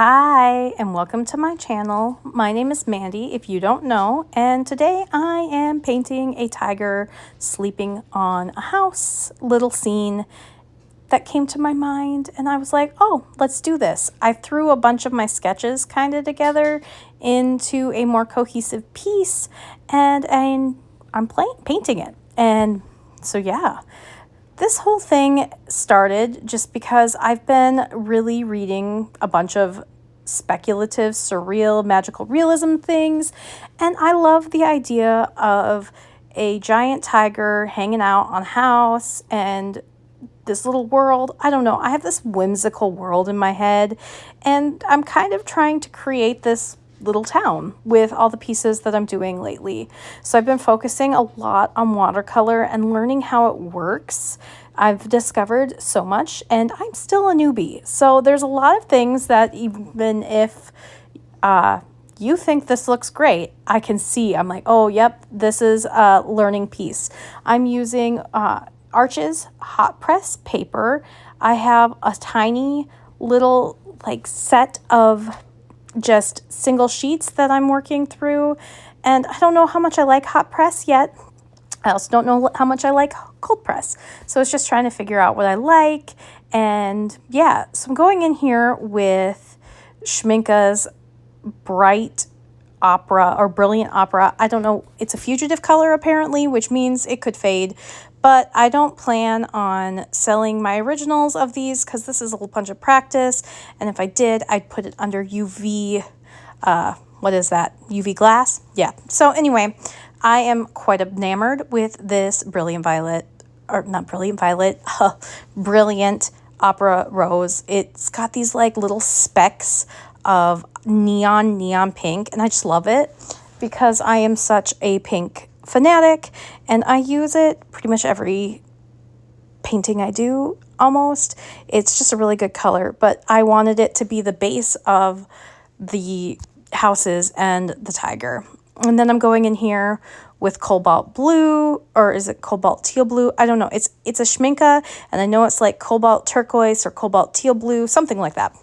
Hi, and welcome to my channel. My name is Mandy, if you don't know, and today I am painting a tiger sleeping on a house. Little scene that came to my mind, and I was like, oh, let's do this. I threw a bunch of my sketches kind of together into a more cohesive piece, and I'm painting it. And so yeah. This whole thing started just because I've been really reading a bunch of speculative, surreal, magical realism things, and I love the idea of a giant tiger hanging out on a house and this little world. I don't know. I have this whimsical world in my head, and I'm kind of trying to create this little town with all the pieces that I'm doing lately. So I've been focusing a lot on watercolor and learning how it works. I've discovered so much, and I'm still a newbie. So there's a lot of things that even if you think this looks great, I can see. I'm like, oh, yep, this is a learning piece. I'm using Arches hot press paper. I have a tiny little set of just single sheets that I'm working through, and I don't know how much I like hot press yet. I also don't know how much I like cold press, so it's just trying to figure out what I like. And yeah, so I'm going in here with Schmincke's bright opera or brilliant opera. I don't know, it's a fugitive color apparently, which means it could fade, but I don't plan on selling my originals of these because this is a bunch of practice, and if I did, I'd put it under UV, what is that, UV glass? Yeah, so anyway, I am quite enamored with this brilliant violet, or not brilliant violet, brilliant opera rose. It's got these little specks of neon pink, and I just love it because I am such a pink fanatic, and I use it pretty much every painting I do almost. It's just a really good color, but I wanted it to be the base of the houses and the tiger. And then I'm going in here with cobalt blue, or is it cobalt teal blue? I don't know. It's a Schmincke, and I know it's like cobalt turquoise or cobalt teal blue, something like that.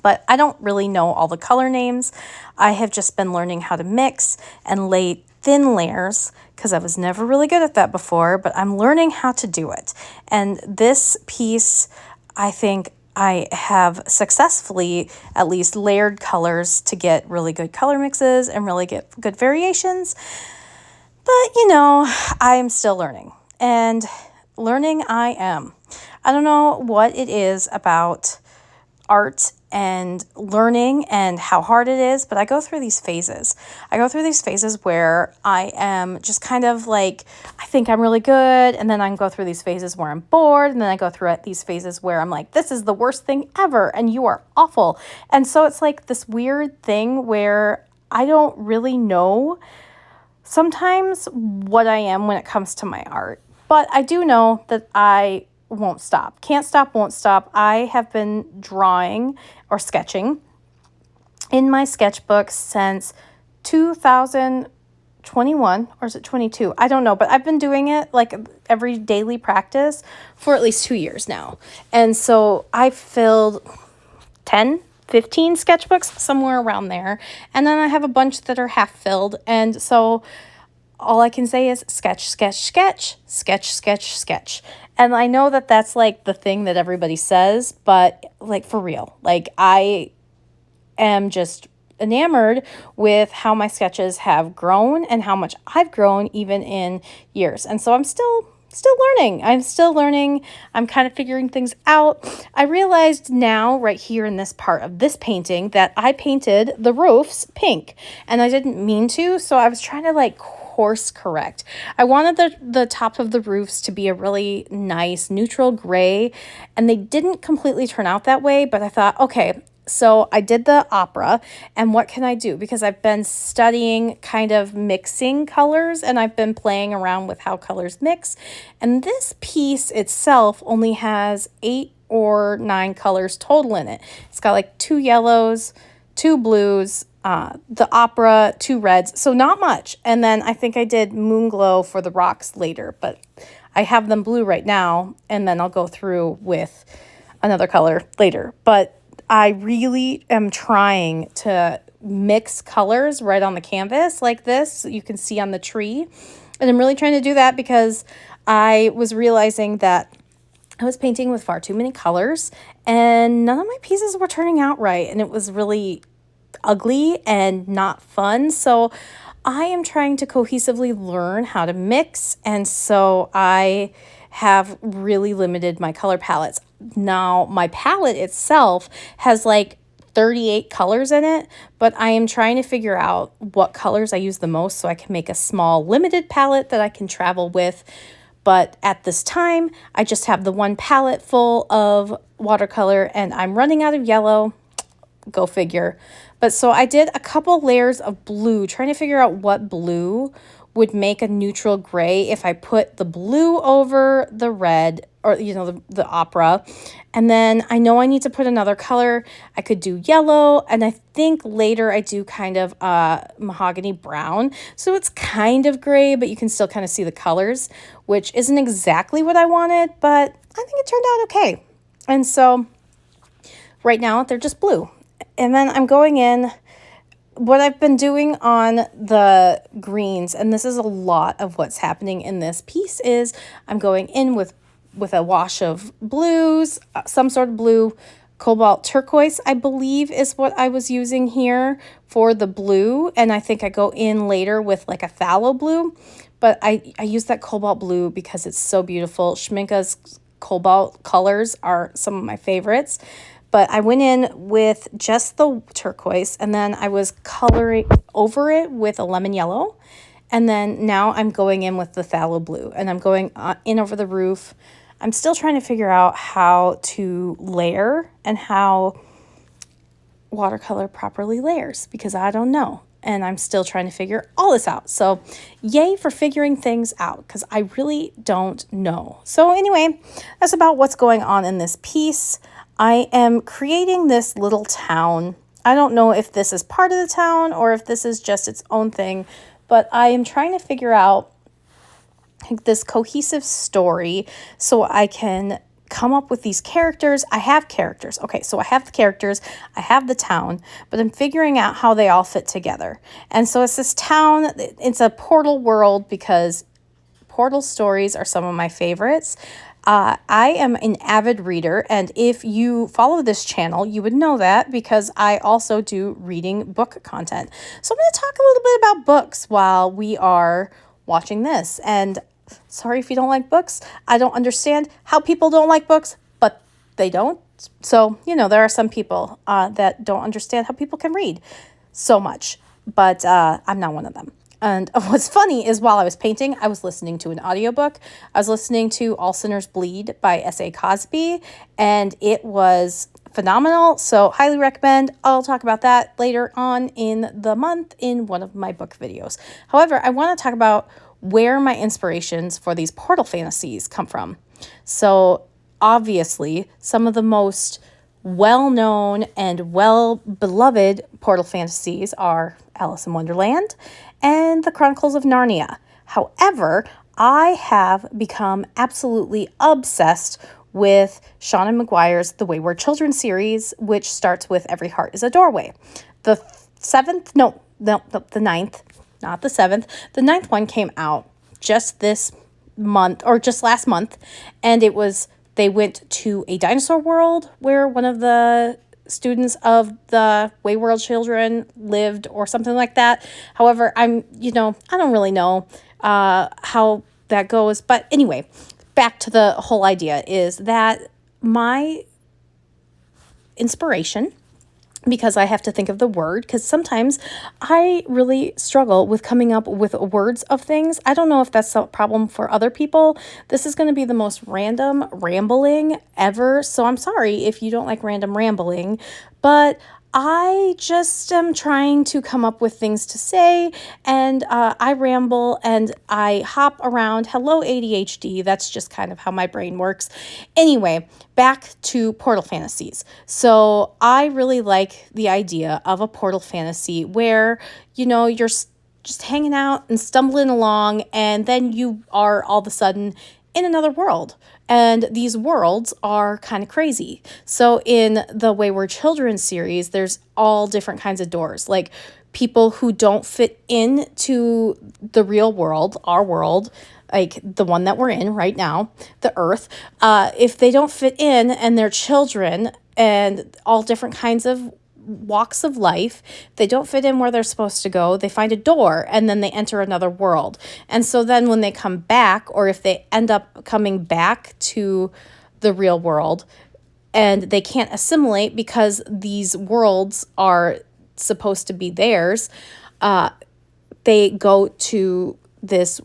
But I don't really know all the color names. I have just been learning how to mix and lay thin layers because I was never really good at that before, but I'm learning how to do it. And this piece, I think I have successfully at least layered colors to get really good color mixes and really get good variations. But, I am still learning. And learning I am. I don't know what it is about art and learning and how hard it is, but I go through these phases. I go through these phases where I am just kind of I think I'm really good, and then I go through these phases where I'm bored, and then I go through these phases where I'm like, this is the worst thing ever, and you are awful. And so it's this weird thing where I don't really know sometimes what I am when it comes to my art. But I do know that I won't stop. Can't stop, won't stop. I have been drawing or sketching in my sketchbook since 2021, or is it 22? I don't know, but I've been doing it every daily practice for at least 2 years now. And so I've filled 10, 15 sketchbooks, somewhere around there. And then I have a bunch that are half filled. And so all I can say is sketch, sketch, sketch, sketch, sketch, sketch. And I know that that's the thing that everybody says, but for real, I am just enamored with how my sketches have grown and how much I've grown even in years. And so I'm still learning. I'm still learning. I'm kind of figuring things out. I realized now right here in this part of this painting that I painted the roofs pink, and I didn't mean to. So I was trying to course correct. I wanted the top of the roofs to be a really nice neutral gray, and they didn't completely turn out that way, but I thought, okay, so I did the opera, and what can I do? Because I've been studying kind of mixing colors, and I've been playing around with how colors mix. And this piece itself only has 8 or 9 colors total in it. It's got 2 yellows, 2 blues, the opera, 2 reds, so not much. And then I think I did moon glow for the rocks later, but I have them blue right now, and then I'll go through with another color later. But I really am trying to mix colors right on the canvas like this, you can see on the tree. And I'm really trying to do that because I was realizing that I was painting with far too many colors and none of my pieces were turning out right. And it was really ugly and not fun. So I am trying to cohesively learn how to mix. And so I have really limited my color palettes. Now, my palette itself has like 38 colors in it, but I am trying to figure out what colors I use the most so I can make a small limited palette that I can travel with. But at this time, I just have the one palette full of watercolor and I'm running out of yellow. Go figure. But so I did a couple layers of blue, trying to figure out what blue would make a neutral gray if I put the blue over the red, or the opera. And then I know I need to put another color. I could do yellow, and I think later I do kind of mahogany brown. So it's kind of gray, but you can still kind of see the colors, which isn't exactly what I wanted, but I think it turned out okay. And so right now they're just blue. And then I'm going in, what I've been doing on the greens, and this is a lot of what's happening in this piece, is I'm going in with a wash of blues, some sort of blue, cobalt turquoise, I believe is what I was using here for the blue. And I think I go in later with like a phthalo blue, but I use that cobalt blue because it's so beautiful. Schminke's cobalt colors are some of my favorites. But I went in with just the turquoise, and then I was coloring over it with a lemon yellow. And then now I'm going in with the phthalo blue, and I'm going in over the roof. I'm still trying to figure out how to layer and how watercolor properly layers because I don't know. And I'm still trying to figure all this out. So yay for figuring things out because I really don't know. So anyway, that's about what's going on in this piece. I am creating this little town. I don't know if this is part of the town or if this is just its own thing, but I am trying to figure out this cohesive story so I can come up with these characters. I have characters. Okay, so I have the characters, I have the town, but I'm figuring out how they all fit together. And so it's this town, it's a portal world because portal stories are some of my favorites. I am an avid reader, and if you follow this channel, you would know that because I also do reading book content. So I'm going to talk a little bit about books while we are watching this. And sorry if you don't like books. I don't understand how people don't like books, but they don't. So, there are some people that don't understand how people can read so much, but I'm not one of them. And what's funny is while I was painting, I was listening to an audiobook. I was listening to All Sinners Bleed by S.A. Cosby, and it was phenomenal. So highly recommend. I'll talk about that later on in the month in one of my book videos. However, I want to talk about where my inspirations for these portal fantasies come from. So obviously, some of the most well-known and well-beloved portal fantasies are Alice in Wonderland and the Chronicles of Narnia. However, I have become absolutely obsessed with Seanan McGuire's The Wayward Children series, which starts with Every Heart is a Doorway. The ninth, not the seventh. The ninth one came out just this month, or just last month, and they went to a dinosaur world where one of the students of the Wayward Children lived or something like that. However, I don't really know how that goes. But anyway, back to the whole idea is that my inspiration, because I have to think of the word, because sometimes I really struggle with coming up with words of things. I don't know if that's a problem for other people. This is going to be the most random rambling ever, so I'm sorry if you don't like random rambling, but I just am trying to come up with things to say, and I ramble and I hop around. Hello, ADHD. That's just kind of how my brain works. Anyway, back to portal fantasies. So I really like the idea of a portal fantasy where, you're just hanging out and stumbling along, and then you are all of a sudden in another world. And these worlds are kind of crazy. So in the Wayward Children series, there's all different kinds of doors. Like people who don't fit into the real world, our world, like the one that we're in right now, the Earth, if they don't fit in and they're children and all different kinds of walks of life, they don't fit in where they're supposed to go, they find a door and then they enter another world. And so then when they come back, or if they end up coming back to the real world and they can't assimilate because these worlds are supposed to be theirs, they go to this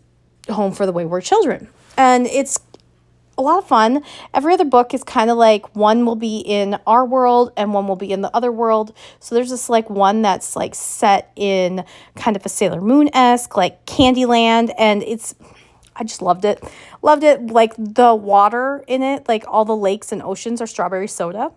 home for the wayward children. And it's a lot of fun. Every other book is kind of like one will be in our world and one will be in the other world. So there's this like one that's like set in kind of a Sailor Moon-esque, like Candyland, and I just loved it. Loved it. Like the water in it, like all the lakes and oceans are strawberry soda.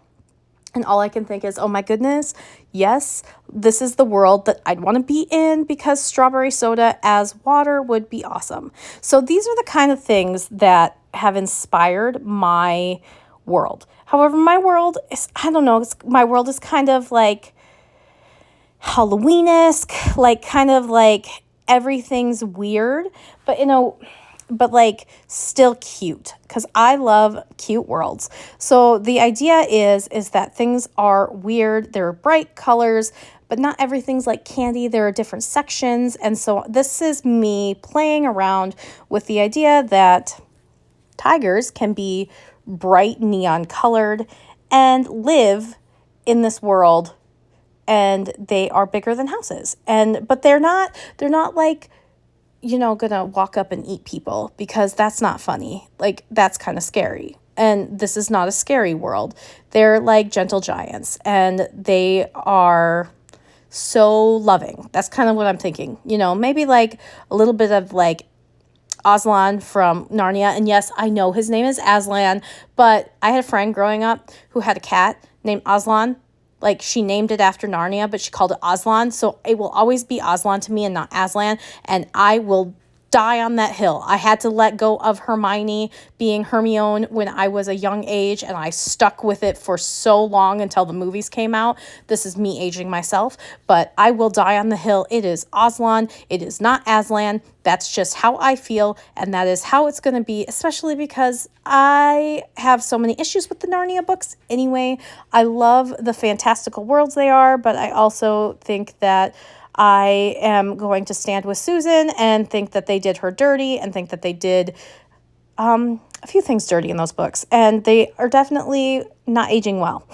And all I can think is, oh my goodness, yes, this is the world that I'd want to be in, because strawberry soda as water would be awesome. So these are the kind of things that have inspired my world. However, my world is, I don't know, my world is kind of like Halloween-esque, like kind of like everything's weird, but but like still cute, because I love cute worlds. So the idea is that things are weird, there are bright colors, but not everything's like candy. There are different sections. And so this is me playing around with the idea that tigers can be bright neon colored and live in this world, and they are bigger than houses. But they're not like, gonna walk up and eat people, because that's not funny. Like, that's kind of scary. And this is not a scary world. They're like gentle giants, and they are so loving. That's kind of what I'm thinking. Maybe like a little bit of like Aslan from Narnia. And yes, I know his name is Aslan, but I had a friend growing up who had a cat named Aslan. Like, she named it after Narnia, but she called it Aslan. So it will always be Aslan to me and not Aslan. And I will die on that hill. I had to let go of Hermione being Hermione when I was a young age, and I stuck with it for so long until the movies came out. This is me aging myself, but I will die on the hill. It is Aslan. It is not Aslan. That's just how I feel, and that is how it's going to be, especially because I have so many issues with the Narnia books anyway. I love the fantastical worlds they are, but I also think that I am going to stand with Susan and think that they did her dirty, and think that they did a few things dirty in those books. And they are definitely not aging well.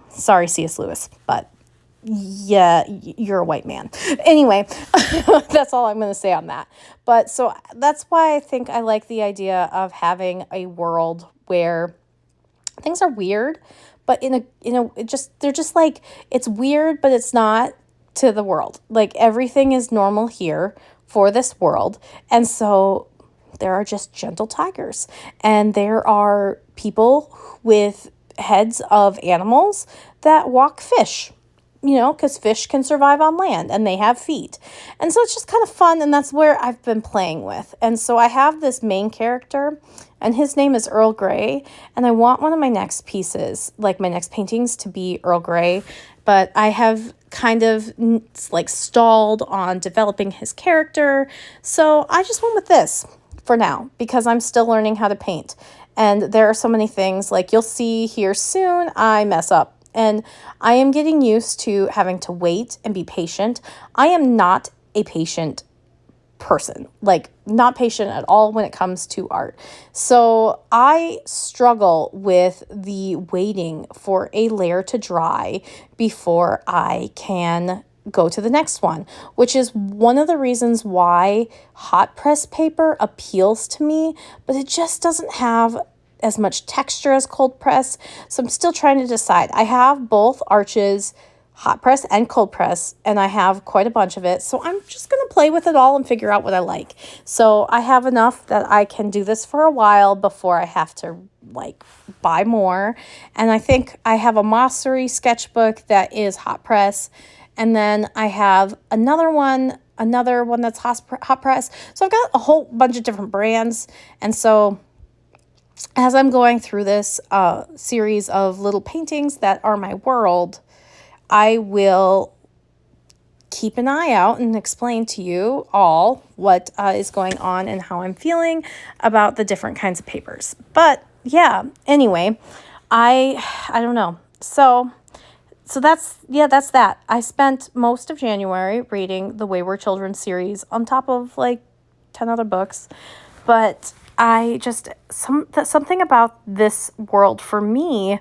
Sorry, C.S. Lewis, but yeah, you're a white man. Anyway, that's all I'm going to say on that. But so that's why I think I like the idea of having a world where things are weird, but they're just like, it's weird, but it's not to the world. Like, everything is normal here for this world. And so there are just gentle tigers, and there are people with heads of animals that walk fish, because fish can survive on land and they have feet. And so it's just kind of fun, and that's where I've been playing with. And so I have this main character, and his name is Earl Grey, and I want one of my next pieces, like my next paintings, to be Earl Grey, but I have kind of like stalled on developing his character. So I just went with this for now, because I'm still learning how to paint. And there are so many things, like you'll see here soon, I mess up. And I am getting used to having to wait and be patient. I am not a patient person, like not patient at all when it comes to art. So I struggle with the waiting for a layer to dry before I can go to the next one, which is one of the reasons why hot press paper appeals to me, but it just doesn't have as much texture as cold press. So I'm still trying to decide. I have both Arches hot press and cold press, and I have quite a bunch of it. So I'm just going to play with it all and figure out what I like. So I have enough that I can do this for a while before I have to like buy more. And I think I have a Mossery sketchbook that is hot press. And then I have another one that's hot press. So I've got a whole bunch of different brands. And so as I'm going through this series of little paintings that are my world, I will keep an eye out and explain to you all what is going on and how I'm feeling about the different kinds of papers. But yeah, anyway, I don't know. So that's that. I spent most of January reading the Wayward Children series on top of like 10 other books. But something about this world for me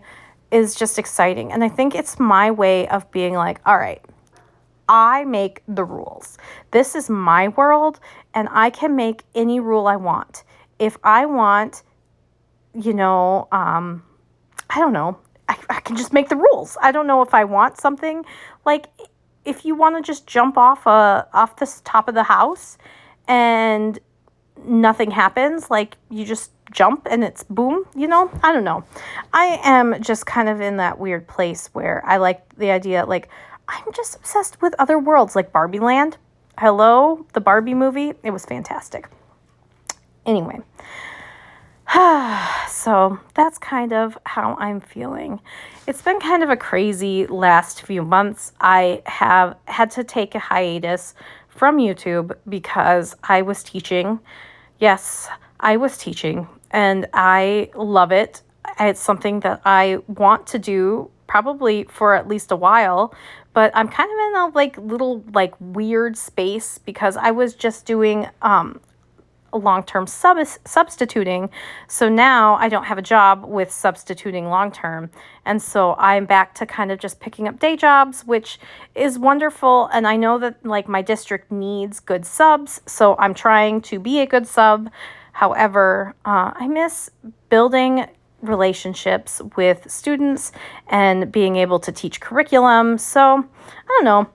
is just exciting. And I think it's my way of being like, all right, I make the rules. This is my world, and I can make any rule I want. If I want, I don't know, I can just make the rules. I don't know if I want something like if you want to just jump off the top of the house and nothing happens, like you just jump and it's boom, I don't know. I am just kind of in that weird place where I like the idea, like I'm just obsessed with other worlds, like Barbie Land. Hello, the Barbie movie. It was fantastic. Anyway, so that's kind of how I'm feeling. It's been kind of a crazy last few months. I have had to take a hiatus from YouTube because I was teaching. Yes, I was teaching, and I love it. It's something that I want to do probably for at least a while, but I'm kind of in a little weird space because I was just doing long-term substituting. So now I don't have a job with substituting long-term. And so I'm back to kind of just picking up day jobs, which is wonderful. And I know that my district needs good subs. So I'm trying to be a good sub. However, I miss building relationships with students and being able to teach curriculum. So I don't know.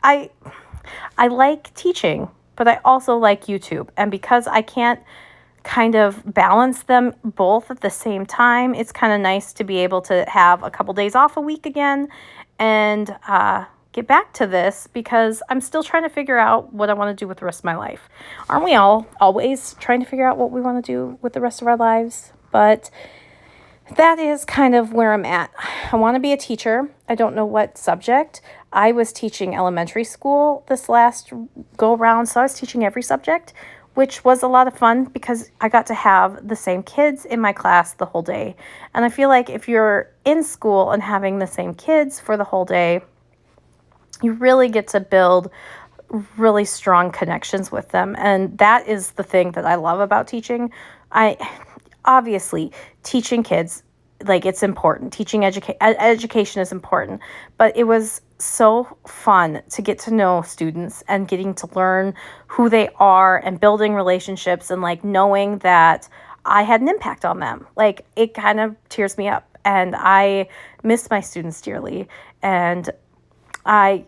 I like teaching, but I also like YouTube. And because I can't kind of balance them both at the same time, it's kind of nice to be able to have a couple days off a week again and get back to this because I'm still trying to figure out what I want to do with the rest of my life. Aren't we all always trying to figure out what we want to do with the rest of our lives? But that is kind of where I'm at. I want to be a teacher. I don't know what subject. I was teaching elementary school this last go around, so I was teaching every subject, which was a lot of fun because I got to have the same kids in my class the whole day. And I feel like if you're in school and having the same kids for the whole day, you really get to build really strong connections with them. And that is the thing that I love about teaching. Obviously, teaching kids, it's important. Teaching education is important. But it was so fun to get to know students and getting to learn who they are and building relationships and knowing that I had an impact on them. It kind of tears me up. And I miss my students dearly. And I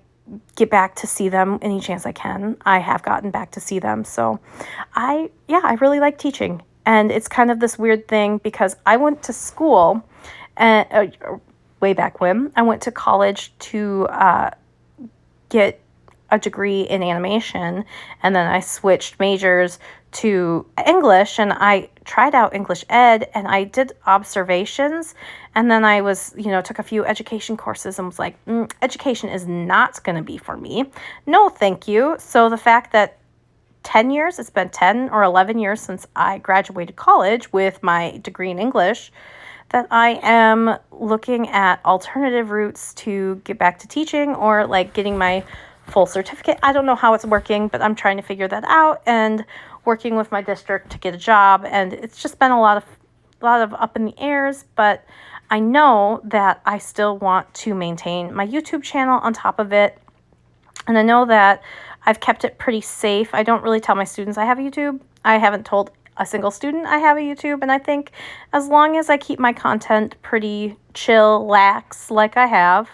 get back to see them any chance I can. I have gotten back to see them. So I really like teaching. And it's kind of this weird thing because I went to school and way back when. I went to college to get a degree in animation, and then I switched majors to English, and I tried out English Ed, and I did observations, and then I was, took a few education courses and was like, education is not going to be for me. No, thank you. So the fact that it's been 10 or 11 years since I graduated college with my degree in English, that I am looking at alternative routes to get back to teaching or getting my full certificate. I don't know how it's working, but I'm trying to figure that out and working with my district to get a job. And it's just been a lot of up in the airs, but I know that I still want to maintain my YouTube channel on top of it. And I know that I've kept it pretty safe. I don't really tell my students I have a YouTube. I haven't told a single student I have a YouTube. And I think as long as I keep my content pretty chill, lax, like I have,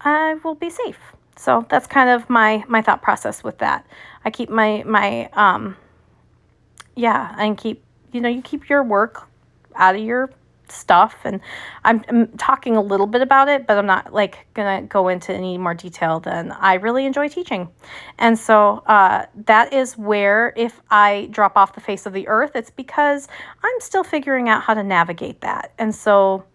I will be safe. So that's kind of my thought process with that. I keep and keep, you keep your work out of your stuff, and I'm talking a little bit about it, but I'm not like gonna go into any more detail than I really enjoy teaching. And so that is where, if I drop off the face of the earth, it's because I'm still figuring out how to navigate that. And so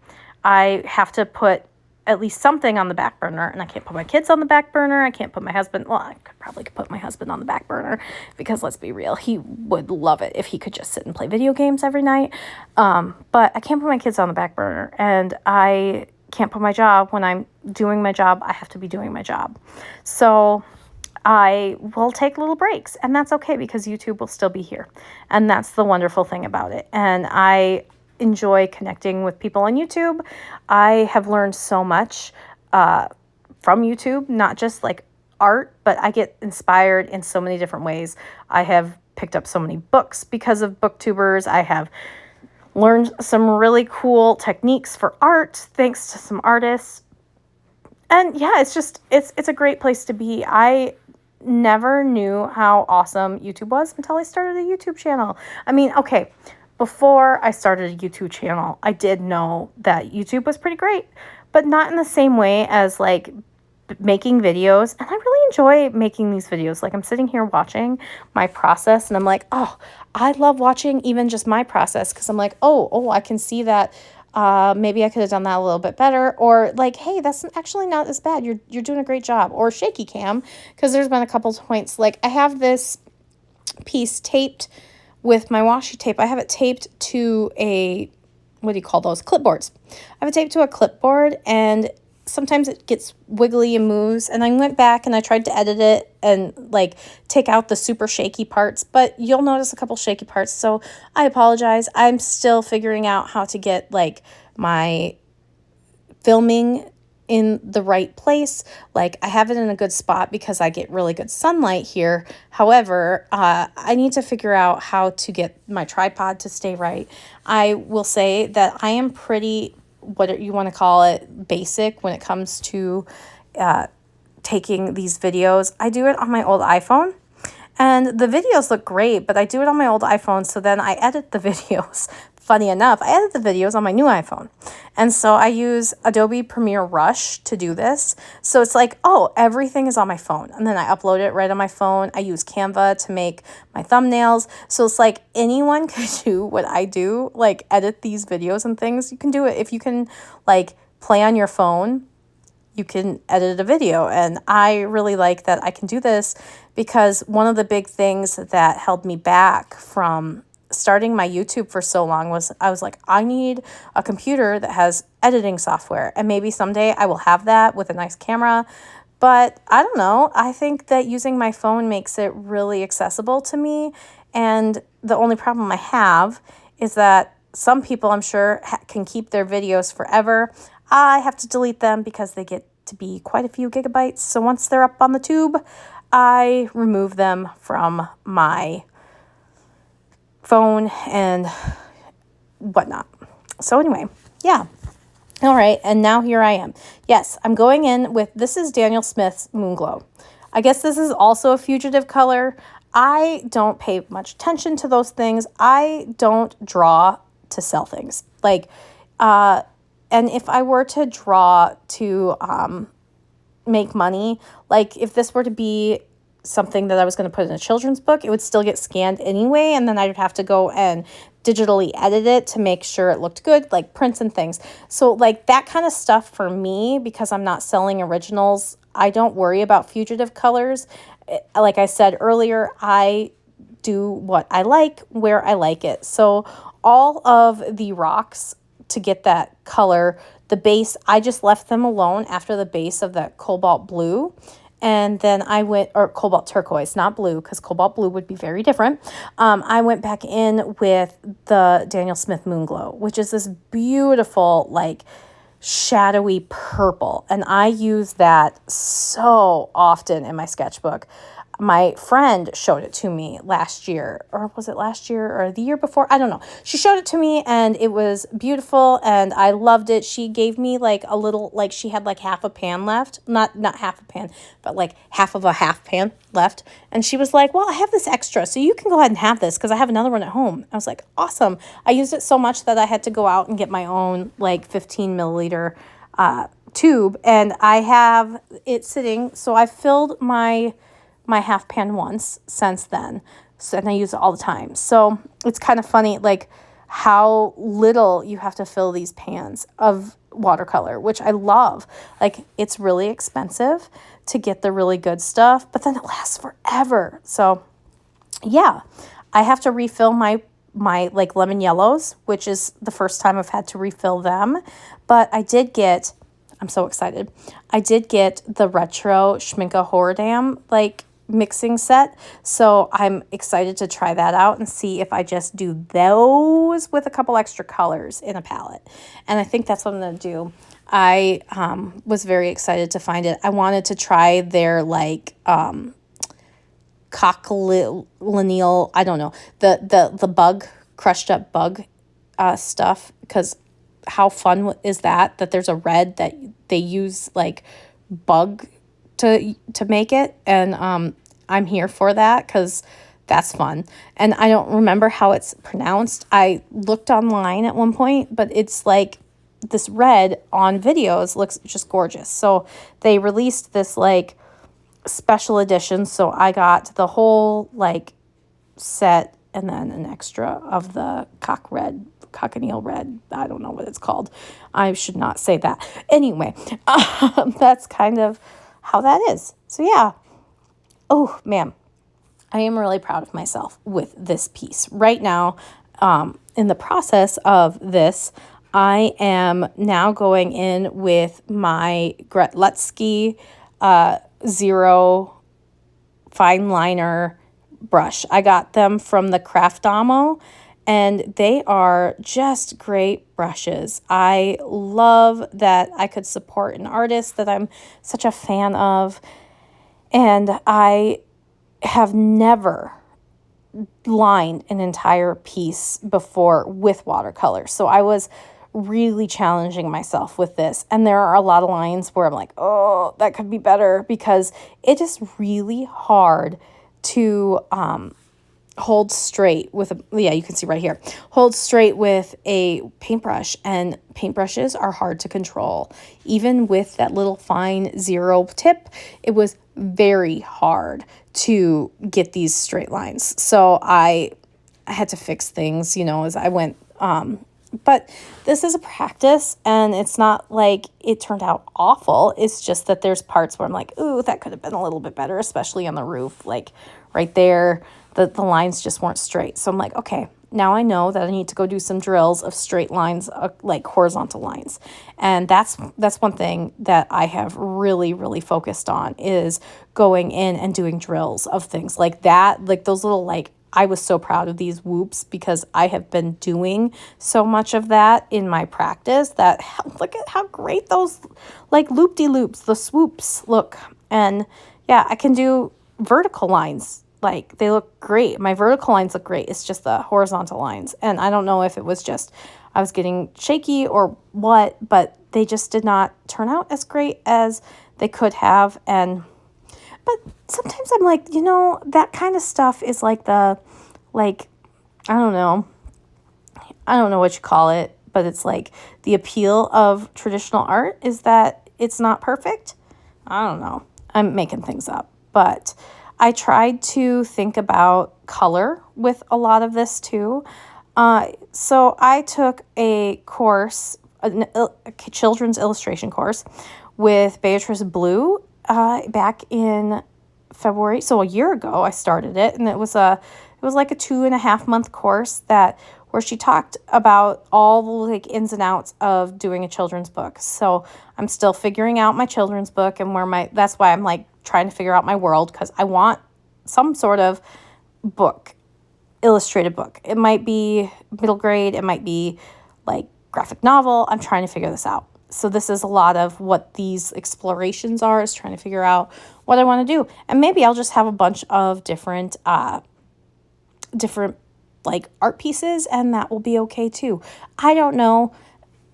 I have to put at least something on the back burner, and I can't put my kids on the back burner. I can't put my husband, well, I probably could put my husband on the back burner, because let's be real, he would love it if he could just sit and play video games every night. But I can't put my kids on the back burner, and I can't put my job. When I'm doing my job, I have to be doing my job. So I will take little breaks, and that's okay, because YouTube will still be here. And that's the wonderful thing about it. And I enjoy connecting with people on YouTube. I have learned so much from YouTube, not just like art, but I get inspired in so many different ways. I have picked up so many books because of booktubers. I have learned some really cool techniques for art thanks to some artists. And yeah, it's a great place to be. I never knew how awesome YouTube was until I started a YouTube channel. I mean, okay, before I started a YouTube channel, I did know that YouTube was pretty great, but not in the same way as like making videos. And I really enjoy making these videos. Like, I'm sitting here watching my process, and I'm like, oh, I love watching even just my process, because I'm like, oh, I can see that maybe I could have done that a little bit better, or like, hey, that's actually not as bad. You're doing a great job. Or shaky cam, because there's been a couple of points, like I have this piece taped with my washi tape. I have it taped to a, what do you call those? Clipboards. I have it taped to a clipboard, and sometimes it gets wiggly and moves, and I went back and I tried to edit it and like take out the super shaky parts, but you'll notice a couple shaky parts, so I apologize. I'm still figuring out how to get like my filming in the right place. Like, I have it in a good spot because I get really good sunlight here. However, I need to figure out how to get my tripod to stay right. I will say that I am pretty, what you want to call it, basic when it comes to taking these videos. I do it on my old iPhone, and the videos look great, but I do it on my old iPhone, so then I edit the videos. Funny enough, I edit the videos on my new iPhone. And so I use Adobe Premiere Rush to do this. So it's like, oh, everything is on my phone. And then I upload it right on my phone. I use Canva to make my thumbnails. So it's like anyone can do what I do, like edit these videos and things. You can do it. If you can like play on your phone, you can edit a video. And I really like that I can do this, because one of the big things that held me back from starting my YouTube for so long was I was like, I need a computer that has editing software, and maybe someday I will have that with a nice camera. But I don't know. I think that using my phone makes it really accessible to me. And the only problem I have is that some people, I'm sure, can keep their videos forever. I have to delete them because they get to be quite a few gigabytes. So once they're up on the tube, I remove them from my phone and whatnot. So anyway, yeah. All right, and now here I am. Yes, I'm going in with, this is Daniel Smith's Moonglow. I guess this is also a fugitive color. I don't pay much attention to those things. I don't draw to sell things. Like, and if I were to draw to make money, like if this were to be something that I was going to put in a children's book, it would still get scanned anyway, and then I'd have to go and digitally edit it to make sure it looked good, like prints and things. So like that kind of stuff for me, because I'm not selling originals, I don't worry about fugitive colors. Like I said earlier, I do what I like, where I like it. So all of the rocks to get that color, the base, I just left them alone after the base of that cobalt blue. And then I went, or cobalt turquoise, not blue, because cobalt blue would be very different. I went back in with the Daniel Smith Moonglow, which is this beautiful, like, shadowy purple. And I use that so often in my sketchbook. My friend showed it to me last year, or was it last year or the year before? I don't know. She showed it to me and it was beautiful and I loved it. She gave me like a little, like she had like half a pan left, not half a pan, but like half of a half pan left. And she was like, well, I have this extra, so you can go ahead and have this because I have another one at home. I was like, awesome. I used it so much that I had to go out and get my own like 15 milliliter tube, and I have it sitting. So I filled my half pan once since then, so, and I use it all the time. So it's kind of funny, like how little you have to fill these pans of watercolor, which I love. Like it's really expensive to get the really good stuff, but then it lasts forever. So yeah, I have to refill my like lemon yellows, which is the first time I've had to refill them. But I'm so excited. I did get the retro Schminke Horadam like mixing set. So I'm excited to try that out and see if I just do those with a couple extra colors in a palette. And I think that's what I'm going to do. I was very excited to find it. I wanted to try their like cochineal, I don't know, the bug, crushed up bug stuff, because how fun is that there's a red that they use like bug to make it, and I'm here for that because that's fun. And I don't remember how it's pronounced. I looked online at one point, but it's like this red on videos looks just gorgeous. So they released this like special edition, so I got the whole like set and then an extra of the cochineal red. I don't know what it's called. I should not say that. Anyway, that's kind of how that is. So yeah. Oh man, I am really proud of myself with this piece. Right now, in the process of this, I am now going in with my Gretzky Zero fine liner brush. I got them from the Craft Damo, and they are just great brushes. I love that I could support an artist that I'm such a fan of, and I have never lined an entire piece before with watercolor. So I was really challenging myself with this. And there are a lot of lines where I'm like, oh, that could be better, because it is really hard to hold straight with you can see right here, hold straight with a paintbrush, and paintbrushes are hard to control. Even with that little fine zero tip, it was very hard to get these straight lines. So I had to fix things, as I went. But this is a practice, and it's not like it turned out awful. It's just that there's parts where I'm like, ooh, that could have been a little bit better, especially on the roof, like right there. The lines just weren't straight. So I'm like, okay, now I know that I need to go do some drills of straight lines, like horizontal lines. And that's one thing that I have really, really focused on, is going in and doing drills of things like that. Like those little, like, I was so proud of these whoops because I have been doing so much of that in my practice that look at how great those like loop-de-loops, the swoops look. And yeah, I can do vertical lines. Like they look great. My vertical lines look great. It's just the horizontal lines. And I don't know if it was just I was getting shaky or what, but they just did not turn out as great as they could have. But sometimes I'm like, that kind of stuff is like I don't know what you call it, but it's like the appeal of traditional art is that it's not perfect. I don't know. I'm making things up, but I tried to think about color with a lot of this too. So I took a course, a children's illustration course with Beatrice Blue back in February. So a year ago I started it, and it was like a 2.5 month course where she talked about all the like ins and outs of doing a children's book. So I'm still figuring out my children's book and that's why I'm like trying to figure out my world, because I want some sort of book, illustrated book. It might be middle grade, it might be like graphic novel. I'm trying to figure this out. so this is a lot of what these explorations are, is trying to figure out what I want to do. And maybe I'll just have a bunch of different like art pieces, and that will be okay too. I don't know.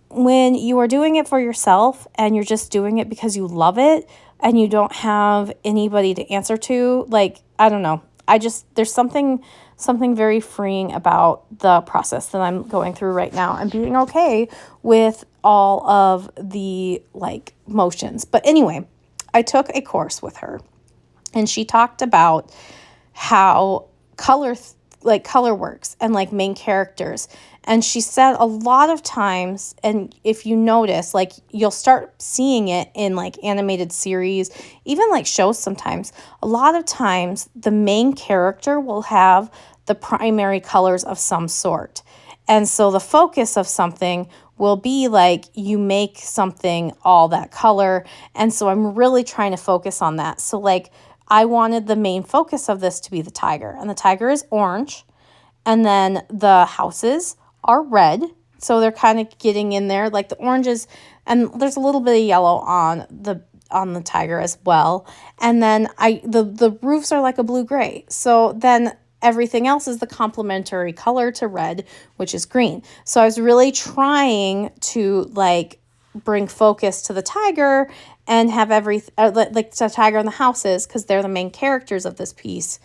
When you are doing it for yourself and you're just doing it because you love it and you don't have anybody to answer to, like, I don't know. There's something very freeing about the process that I'm going through right now and being okay with all of the like motions. But anyway, I took a course with her and she talked about how color works and like main characters. And she said a lot of times, and if you notice, like you'll start seeing it in like animated series, even like shows sometimes, a lot of times the main character will have the primary colors of some sort. And so the focus of something will be like you make something all that color. And so I'm really trying to focus on that. So like I wanted the main focus of this to be the tiger, and the tiger is orange, and then the houses are red, so they're kind of getting in there, like the oranges, and there's a little bit of yellow on the tiger as well, and then the roofs are like a blue-gray, so then everything else is the complementary color to red, which is green. So I was really trying to like bring focus to the tiger and have like the tiger and the houses, because they're the main characters of this piece,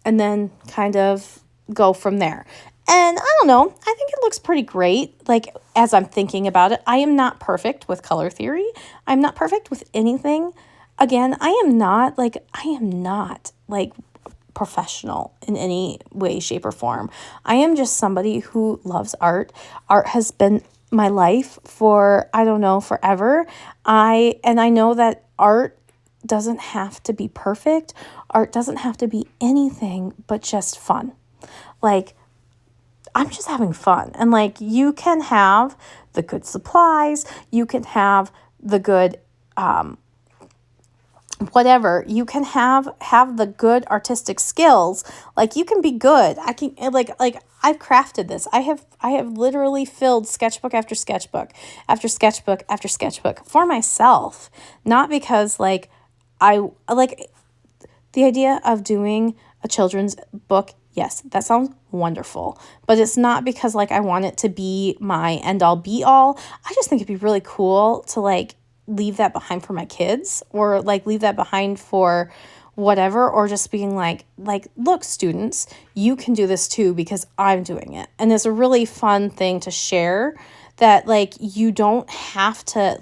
and then kind of go from there. And I don't know, I think it looks pretty great. Like as I'm thinking about it, I am not perfect with color theory. I'm not perfect with anything. Again, I am not like professional in any way, shape, or form. I am just somebody who loves art. Art has been my life for, I don't know, forever. I know that art doesn't have to be perfect. Art doesn't have to be anything but just fun. Like, I'm just having fun. And like, you can have the good supplies, you can have the good whatever, you can have the good artistic skills. Like you can be good. I can like I've crafted this. I have literally filled sketchbook after sketchbook after sketchbook after sketchbook for myself, not because like I like the idea of doing a children's book. Yes, that sounds wonderful, but it's not because like I want it to be my end all be all. I just think it'd be really cool to like leave that behind for my kids, or like leave that behind for whatever, or just being like, look, students, you can do this too because I'm doing it. And it's a really fun thing to share, that like you don't have to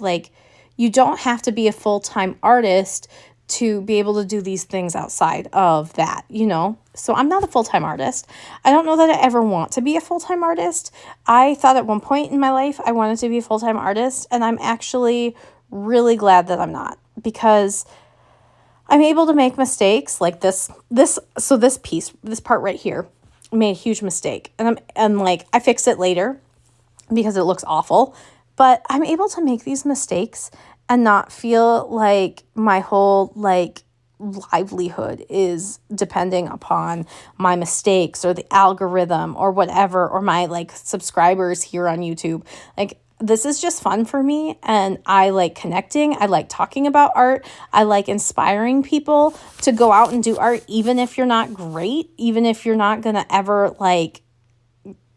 be a full-time artist to be able to do these things outside of that, you know? So I'm not a full-time artist. I don't know that I ever want to be a full-time artist. I thought at one point in my life I wanted to be a full-time artist, and I'm actually really glad that I'm not, because I'm able to make mistakes like this part right here made a huge mistake, and I fix it later because it looks awful, but I'm able to make these mistakes and not feel like my whole like livelihood is depending upon my mistakes or the algorithm or whatever, or my like subscribers here on YouTube. Like, this is just fun for me, and I like connecting. I like talking about art. I like inspiring people to go out and do art, even if you're not great, even if you're not gonna ever like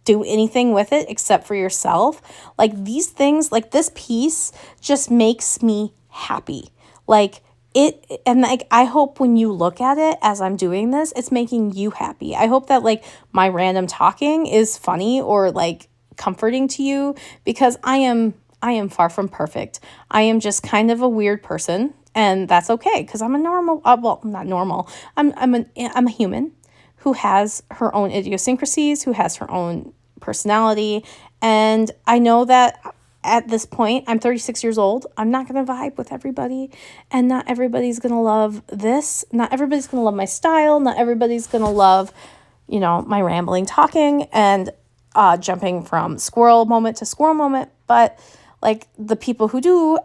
do anything with it except for yourself. Like, these things, like this piece just makes me happy. Like it, and like I hope when you look at it as I'm doing this, it's making you happy. I hope that like my random talking is funny or like comforting to you, because I am far from perfect. I am just kind of a weird person, and that's okay, because I'm a normal, not normal. I'm a human who has her own idiosyncrasies, who has her own personality, and I know that at this point, I'm 36 years old. I'm not going to vibe with everybody, and not everybody's going to love this. Not everybody's going to love my style. Not everybody's going to love, my rambling talking and jumping from squirrel moment to squirrel moment. But like the people who do,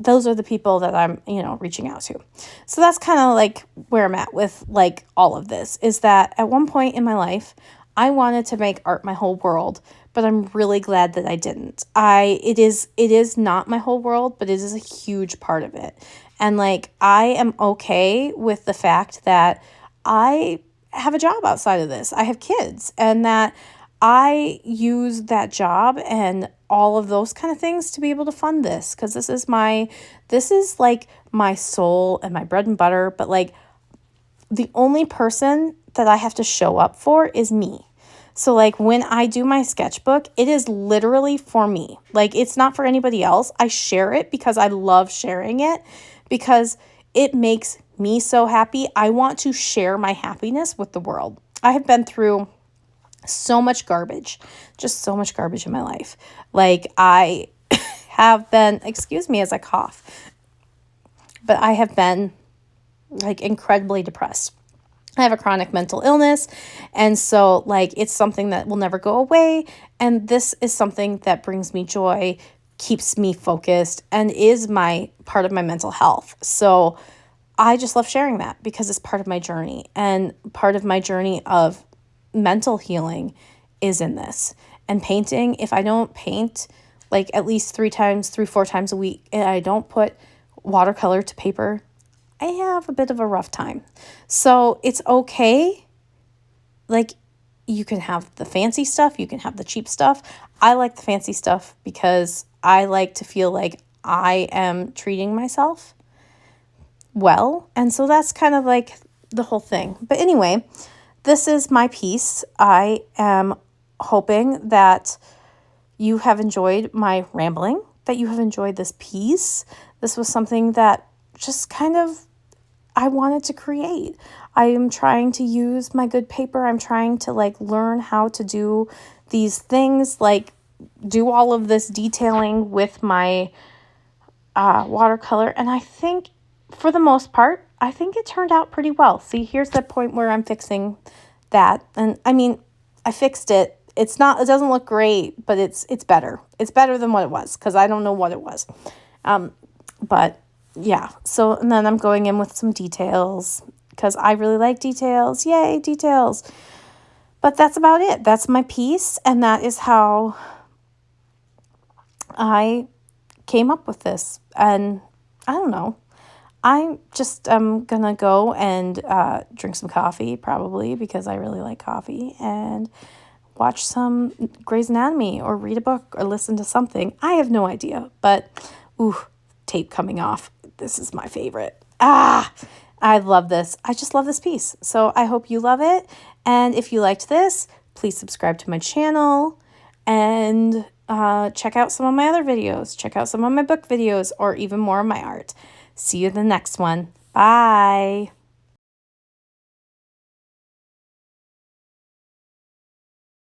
those are the people that I'm, reaching out to. So that's kind of like where I'm at with like all of this, is that at one point in my life, I wanted to make art my whole world, but I'm really glad that I didn't. It is not my whole world, but it is a huge part of it. And like, I am okay with the fact that I have a job outside of this. I have kids, and that I use that job and all of those kind of things to be able to fund this, because this is like my soul and my bread and butter. But like, the only person that I have to show up for is me. So like, when I do my sketchbook, it is literally for me. Like, it's not for anybody else. I share it because I love sharing it, because it makes me so happy. I want to share my happiness with the world. I have been through so much garbage, just so much garbage in my life. Like, I have been, excuse me as I cough, but I have been like incredibly depressed. I have a chronic mental illness, and so like, it's something that will never go away, and this is something that brings me joy, keeps me focused, and is my part of my mental health. So I just love sharing that because it's part of my journey, and part of my journey of mental healing is in this. And painting, if I don't paint like at least 4 times a week, and I don't put watercolor to paper, I have a bit of a rough time. So it's okay. Like, you can have the fancy stuff, you can have the cheap stuff. I like the fancy stuff because I like to feel like I am treating myself well. And so that's kind of like the whole thing. But anyway, this is my piece. I am hoping that you have enjoyed my rambling, that you have enjoyed this piece. This was something that just kind of I wanted to create. I am trying to use my good paper. I'm trying to like learn how to do these things, like do all of this detailing with my watercolor. And I think for the most part, I think it turned out pretty well. See, here's the point where I'm fixing that. And I mean, I fixed it. It doesn't look great, but it's better. It's better than what it was, because I don't know what it was. But yeah, so, and then I'm going in with some details because I really like details. Yay, details. But that's about it. That's my piece, and that is how I came up with this. And I don't know. I just am going to go and drink some coffee, probably, because I really like coffee, and watch some Grey's Anatomy or read a book or listen to something. I have no idea, but tape coming off. This is my favorite. I love this. I just love this piece. So I hope you love it. And if you liked this, please subscribe to my channel and check out some of my other videos. Check out some of my book videos, or even more of my art. See you in the next one. Bye.